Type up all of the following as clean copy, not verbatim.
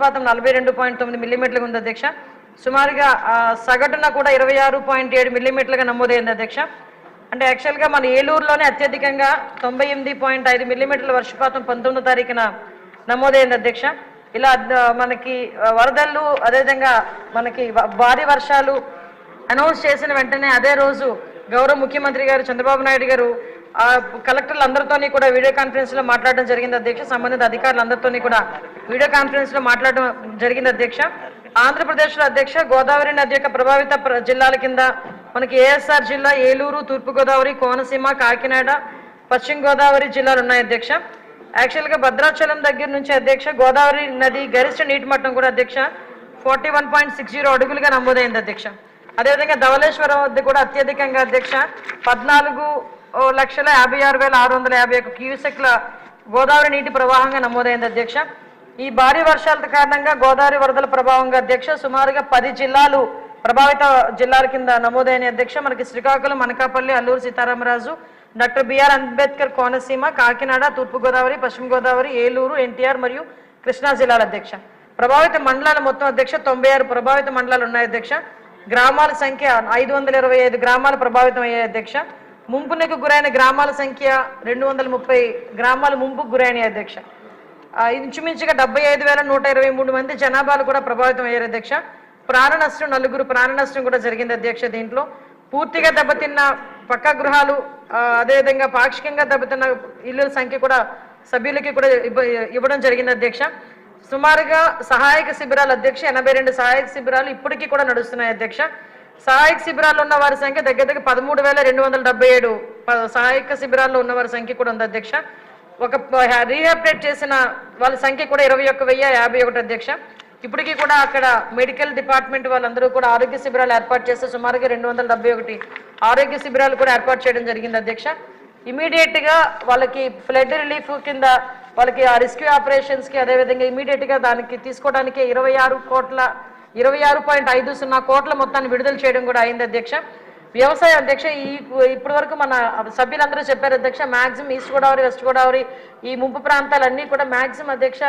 వర్షపాతం 42.9 మిల్లీమీటర్లుగా ఉంది అధ్యక్ష. సుమారుగా సగటున కూడా 26.7 మిల్లీమీటర్లుగా నమోదైంది అధ్యక్ష. అంటే యాక్చువల్గా మన ఏలూరులోనే అత్యధికంగా 98.5 మిల్లీమీటర్ల వర్షపాతం 19వ తారీఖున నమోదైంది అధ్యక్ష. ఇలా మనకి వరదలు అదేవిధంగా మనకి భారీ వర్షాలు అనౌన్స్ చేసిన వెంటనే అదే రోజు గౌరవ ముఖ్యమంత్రి గారు చంద్రబాబు నాయుడు గారు కలెక్టర్లందరితోని కూడా వీడియో కాన్ఫరెన్స్ లో మాట్లాడడం జరిగింది అధ్యక్ష. సంబంధిత అధికారులందరితోని కూడా వీడియో కాన్ఫరెన్స్ లో మాట్లాడడం జరిగింది అధ్యక్ష. ఆంధ్రప్రదేశ్ లో అధ్యక్ష గోదావరి నది యొక్క ప్రభావిత జిల్లాల కింద మనకి ఏఎస్ఆర్ జిల్లా, ఏలూరు, తూర్పుగోదావరి, కోనసీమ, కాకినాడ, పశ్చిమ గోదావరి జిల్లాలు ఉన్నాయి అధ్యక్ష. యాక్చువల్గా భద్రాచలం దగ్గర నుంచి అధ్యక్ష గోదావరి నది గరిష్ట నీటి మట్టం కూడా అధ్యక్ష 41.60 అడుగులుగా నమోదైంది అధ్యక్ష. అదేవిధంగా ధవళేశ్వరం వద్ద కూడా అత్యధికంగా అధ్యక్ష 14,56,651 క్యూసెక్ల గోదావరి నీటి ప్రవాహంగా నమోదైంది అధ్యక్ష. ఈ భారీ వర్షాల కారణంగా గోదావరి వరదల ప్రభావంగా అధ్యక్ష సుమారుగా 10 జిల్లాలు ప్రభావిత జిల్లాల కింద నమోదైన అధ్యక్ష. మనకి శ్రీకాకుళం, అనకాపల్లి, అల్లూరు సీతారామరాజు, డాక్టర్ బిఆర్ అంబేద్కర్ కోనసీమ, కాకినాడ, తూర్పుగోదావరి, పశ్చిమ గోదావరి, ఏలూరు, ఎన్టీఆర్ మరియు కృష్ణా జిల్లాల అధ్యక్ష. ప్రభావిత మండలాలు మొత్తం అధ్యక్ష 96 ప్రభావిత మండలాలు ఉన్నాయి అధ్యక్ష. గ్రామాల సంఖ్య 525 గ్రామాలు ప్రభావితం అయ్యాయి అధ్యక్ష. ముంపునకు గురైన గ్రామాల సంఖ్య 230 గ్రామాలు ముంపుకు గురైన అధ్యక్ష. ఇంచుమించుగా 75,123 మంది జనాభాలు కూడా ప్రభావితం అయ్యారు అధ్యక్ష. ప్రాణ నష్టం 4 ప్రాణ నష్టం కూడా జరిగింది అధ్యక్ష. దీంట్లో పూర్తిగా దెబ్బతిన్న పక్కా గృహాలు అదేవిధంగా పాక్షికంగా దెబ్బతిన్న ఇళ్ళ సంఖ్య కూడా సభ్యులకి కూడా ఇవ్వడం జరిగింది అధ్యక్ష. సుమారుగా సహాయక శిబిరాలు అధ్యక్ష 82 సహాయక శిబిరాలు ఇప్పటికీ కూడా నడుస్తున్నాయి అధ్యక్ష. సహాయక శిబిరాల్లో ఉన్న వారి సంఖ్య దగ్గర 13,277 సహాయక శిబిరాల్లో ఉన్న వారి సంఖ్య కూడా ఉంది అధ్యక్ష. ఒక రీహాబిలిటేట్ చేసిన వాళ్ళ సంఖ్య కూడా 21,051 అధ్యక్ష. ఇప్పటికీ కూడా అక్కడ మెడికల్ డిపార్ట్మెంట్ వాళ్ళందరూ కూడా ఆరోగ్య శిబిరాలు ఏర్పాటు చేస్తే సుమారుగా 271 ఆరోగ్య శిబిరాలు కూడా ఏర్పాటు చేయడం జరిగింది అధ్యక్ష. ఇమీడియట్ గా వాళ్ళకి ఫ్లడ్ రిలీఫ్ కింద వాళ్ళకి ఆ రెస్క్యూ ఆపరేషన్స్ కి అదేవిధంగా ఇమీడియట్ గా దానికి తీసుకోవడానికి 26.50 కోట్ల మొత్తాన్ని విడుదల చేయడం కూడా అయింది అధ్యక్ష. వ్యవసాయ అధ్యక్ష ఇప్పటి వరకు మన సభ్యులందరూ చెప్పారు అధ్యక్ష. Maximum east Godavari, west Godavari ఈ ముంపు ప్రాంతాలన్నీ కూడా మాక్సిమం అధ్యక్ష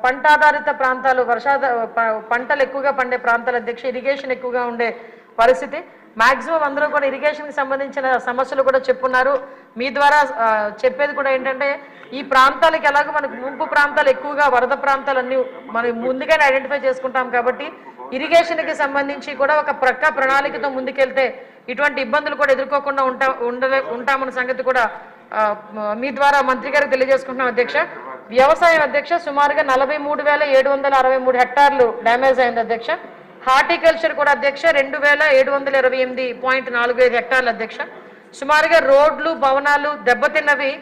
పంట ఆధారిత ప్రాంతాలు, పంటలు ఎక్కువగా పండే ప్రాంతాలు అధ్యక్ష. ఇరిగేషన్ ఎక్కువగా ఉండే పరిస్థితి. మాక్సిమం అందరూ కూడా ఇరిగేషన్కి సంబంధించిన సమస్యలు కూడా చెప్పున్నారు. మీ ద్వారా చెప్పేది కూడా ఏంటంటే ఈ ప్రాంతాలకు ఎలాగో మనకు ముంపు ప్రాంతాలు ఎక్కువగా వరద ప్రాంతాలన్నీ మనం ముందుగానే ఐడెంటిఫై చేసుకుంటాం కాబట్టి ఇరిగేషన్కి సంబంధించి కూడా ఒక ప్రణాళికతో ముందుకెళ్తే ఇటువంటి ఇబ్బందులు కూడా ఎదుర్కోకుండా ఉంటామన్న సంగతి కూడా మీ ద్వారా మంత్రి గారికి తెలియజేసుకుంటున్నాం అధ్యక్ష. వ్యవసాయం అధ్యక్ష సుమారుగా 43,763 హెక్టార్లు డ్యామేజ్ అయింది అధ్యక్ష. హార్టికల్చర్ కూడా అధ్యక్ష 2,728.45 హెక్టార్లు అధ్యక్ష. సుమారుగా రోడ్లు, భవనాలు దెబ్బతిన్నవి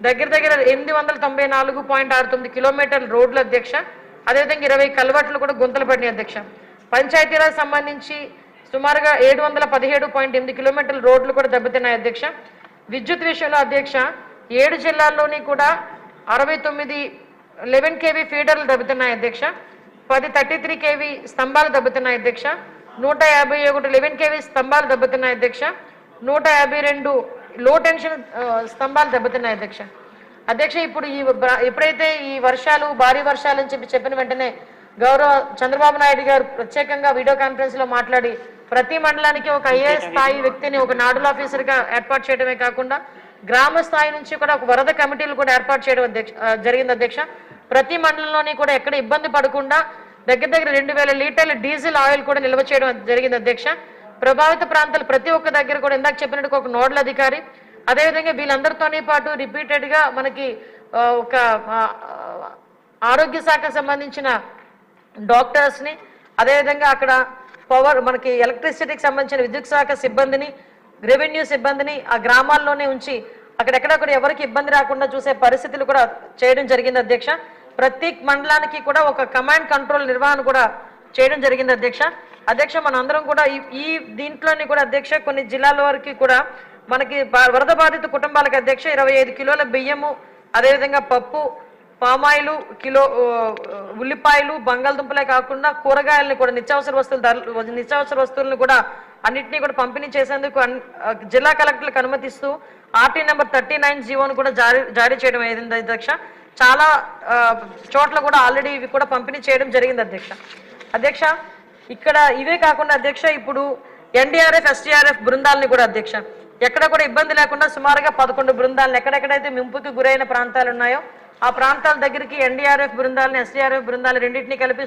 దగ్గర 894.69 కిలోమీటర్ల రోడ్లు అధ్యక్ష. అదేవిధంగా 20 కల్వర్ట్లు కూడా గుంతలు పడినాయి అధ్యక్ష. పంచాయతీరాజ్ సంబంధించి సుమారుగా 717.8 కిలోమీటర్ల రోడ్లు కూడా దెబ్బతిన్నాయి అధ్యక్ష. విద్యుత్ విషయంలో అధ్యక్ష 7 జిల్లాల్లోని కూడా 69 11 kV ఫీడర్లు దెబ్బతిన్నాయి అధ్యక్ష. 10 33 kV స్తంభాలు దెబ్బతిన్నాయి అధ్యక్ష. 151 11 kV స్తంభాలు దెబ్బతిన్నాయి అధ్యక్ష. 152 లో టెన్షన్ స్తంభాలు దెబ్బతిన్నాయి అధ్యక్ష. అధ్యక్ష ఇప్పుడు ఎప్పుడైతే ఈ వర్షాలు భారీ వర్షాలు అని చెప్పిన వెంటనే గౌరవ చంద్రబాబు నాయుడు గారు ప్రత్యేకంగా వీడియో కాన్ఫరెన్స్ లో మాట్లాడి ప్రతి మండలానికి ఒక ఐఏఎస్ స్థాయి వ్యక్తిని ఒక నాడల్ ఆఫీసర్ గా ఏర్పాటు చేయడమే కాకుండా గ్రామ స్థాయి నుంచి కూడా ఒక వరద కమిటీలు కూడా ఏర్పాటు చేయడం జరిగింది అధ్యక్ష. ప్రతి మండలంలోని కూడా ఎక్కడ ఇబ్బంది పడకుండా దగ్గర 2,000 లీటర్ల డీజిల్ ఆయిల్ కూడా నిల్వ చేయడం జరిగింది అధ్యక్ష. ప్రభావిత ప్రాంతాలు ప్రతి ఒక్క దగ్గర కూడా ఇందాక చెప్పినట్టు ఒక నోడల్ అధికారి అదేవిధంగా వీళ్ళందరితోనే పాటు రిపీటెడ్ గా మనకి ఒక ఆరోగ్య శాఖకు సంబంధించిన డాక్టర్స్ ని అదేవిధంగా అక్కడ పవర్ మనకి ఎలక్ట్రిసిటీకి సంబంధించిన విద్యుత్ శాఖ సిబ్బందిని, రెవెన్యూ సిబ్బందిని ఆ గ్రామాల్లోనే ఉంచి అక్కడెక్కడ కూడా ఎవరికి ఇబ్బంది రాకుండా చూసే పరిస్థితులు కూడా చేయడం జరిగింది అధ్యక్ష. ప్రతి మండలానికి కూడా ఒక కమాండ్ కంట్రోల్ నిర్వహణ కూడా చేయడం జరిగింది అధ్యక్ష. అధ్యక్ష మనందరం కూడా ఈ దీంట్లోని కూడా అధ్యక్ష కొన్ని జిల్లాల వరకు కూడా మనకి వరద బాధిత కుటుంబాలకు అధ్యక్ష 25 కిలోల బియ్యము అదేవిధంగా పప్పు, పామాయిలు, కిలో ఉల్లిపాయలు, బంగాళదుంపలే కాకుండా కూరగాయలని కూడా నిత్యావసర వస్తువులను కూడా అన్నింటినీ కూడా పంపిణీ చేసేందుకు జిల్లా కలెక్టర్లకు అనుమతిస్తూ RT నెంబర్ 39 జీవోను కూడా జారీ చేయడం అయింది అధ్యక్ష. చాలా చోట్ల కూడా ఆల్రెడీ ఇవి కూడా పంపిణీ చేయడం జరిగింది అధ్యక్ష. అధ్యక్ష, ఇక్కడ ఇవే కాకుండా అధ్యక్ష, ఇప్పుడు ఎన్డీఆర్ఎఫ్ ఎస్డీఆర్ఎఫ్ బృందాలని కూడా అధ్యక్ష ఎక్కడ కూడా ఇబ్బంది లేకుండా సుమారుగా 11 బృందాలను ఎక్కడెక్కడైతే ముంపుకి గురైన ప్రాంతాలు ఉన్నాయో ఆ ప్రాంతాల దగ్గరికి ఎన్డీఆర్ఎఫ్ బృందాలను ఎస్డీఆర్ఎఫ్ బృందాలు రెండింటినీ కలిపి